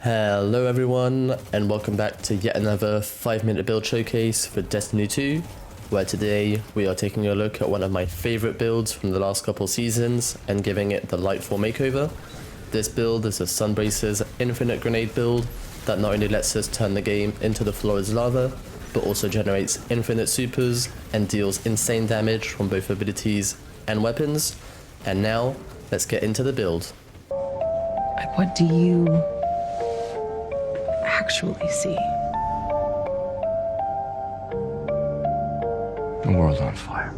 Hello everyone, and welcome back to yet another 5-minute build showcase for Destiny 2, where today we are taking a look at one of my favourite builds from the last couple seasons and giving it the Lightfall makeover. This build is a Sunbracers infinite grenade build that not only lets us turn the game into the floor as lava, but also generates infinite supers and deals insane damage from both abilities and weapons. And now, let's get into the build. What do you actually see? The world on fire.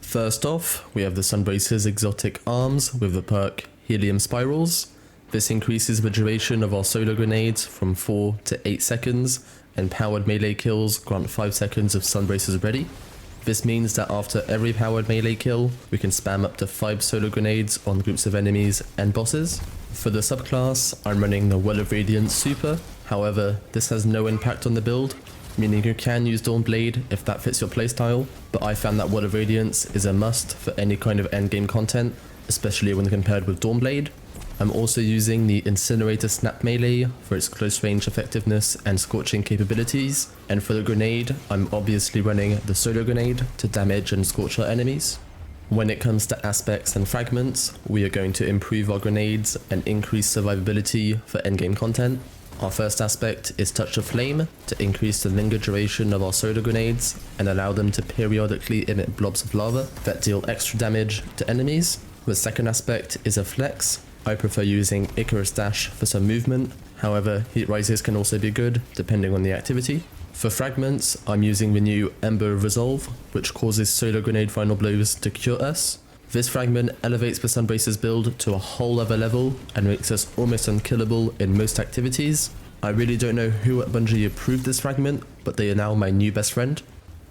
First off, we have the Sunbracers exotic arms with the perk Helium Spirals. This increases the duration of our solar grenades from 4 to 8 seconds, and powered melee kills grant 5 seconds of Sunbracers ready. This means that after every powered melee kill, we can spam up to 5 solar grenades on groups of enemies and bosses. For the subclass, I'm running the Well of Radiance Super, however, this has no impact on the build, meaning you can use Dawnblade if that fits your playstyle, but I found that Wall of Radiance is a must for any kind of endgame content, especially when compared with Dawnblade. I'm also using the Incinerator Snap Melee for its close range effectiveness and scorching capabilities, and for the grenade, I'm obviously running the Solar Grenade to damage and scorch our enemies. When it comes to aspects and fragments, we are going to improve our grenades and increase survivability for endgame content. Our first aspect is Touch of Flame to increase the linger duration of our solar grenades and allow them to periodically emit blobs of lava that deal extra damage to enemies. The second aspect is a Flex. I prefer using Icarus Dash for some movement, however Heat Rises can also be good depending on the activity. For fragments, I'm using the new Ember Resolve, which causes solar grenade final blows to cure us. This fragment elevates the Sunbracers build to a whole other level and makes us almost unkillable in most activities. I really don't know who at Bungie approved this fragment, but they are now my new best friend.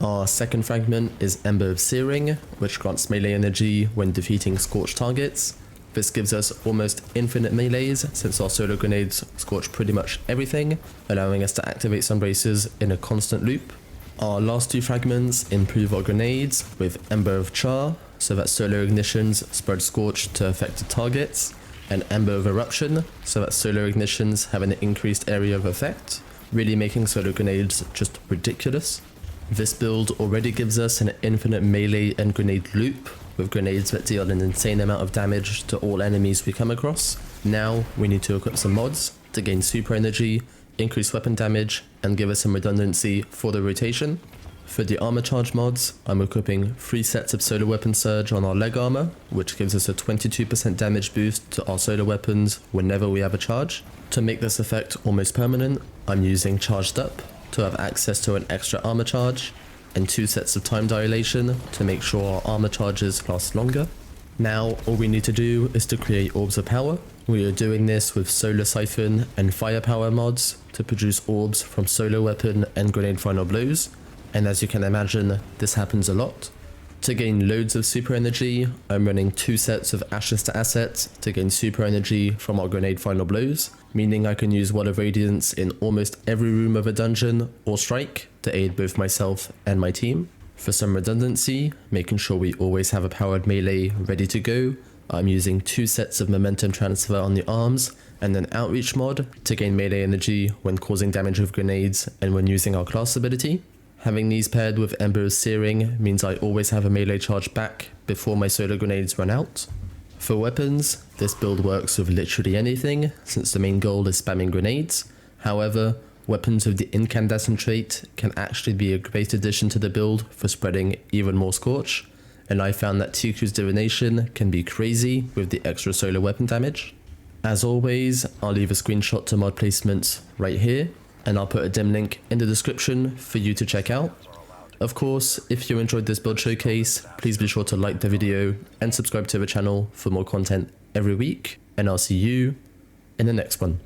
Our second fragment is Ember of Searing, which grants melee energy when defeating scorched targets. This gives us almost infinite melees since our solar grenades scorch pretty much everything, allowing us to activate Sunbracers in a constant loop. Our last two fragments improve our grenades with Ember of Char, so that solar ignitions spread scorch to affected targets, and Ember of Eruption, so that solar ignitions have an increased area of effect, really making solar grenades just ridiculous. This build already gives us an infinite melee and grenade loop, with grenades that deal an insane amount of damage to all enemies we come across. Now we need to equip some mods to gain super energy, increase weapon damage, and give us some redundancy for the rotation. For the armor charge mods, I'm equipping 3 sets of solar weapon surge on our leg armor, which gives us a 22% damage boost to our solar weapons whenever we have a charge. To make this effect almost permanent, I'm using charged up to have access to an extra armor charge, and 2 sets of time dilation to make sure our armor charges last longer. Now all we need to do is to create orbs of power. We are doing this with solar siphon and firepower mods to produce orbs from solar weapon and grenade final blows. And as you can imagine, this happens a lot. To gain loads of super energy, I'm running 2 sets of Ashes to Assets to gain super energy from our grenade final blows, meaning I can use Wall of Radiance in almost every room of a dungeon or strike to aid both myself and my team. For some redundancy, making sure we always have a powered melee ready to go, I'm using 2 sets of momentum transfer on the arms and an outreach mod to gain melee energy when causing damage with grenades and when using our class ability. Having these paired with Ember of Searing means I always have a melee charge back before my solar grenades run out. For weapons, this build works with literally anything, since the main goal is spamming grenades. However, weapons with the incandescent trait can actually be a great addition to the build for spreading even more scorch, and I found that Tiku's Divination can be crazy with the extra solar weapon damage. As always, I'll leave a screenshot to mod placements right here, and I'll put a dim link in the description for you to check out. Of course, if you enjoyed this build showcase, please be sure to like the video and subscribe to the channel for more content every week, and I'll see you in the next one.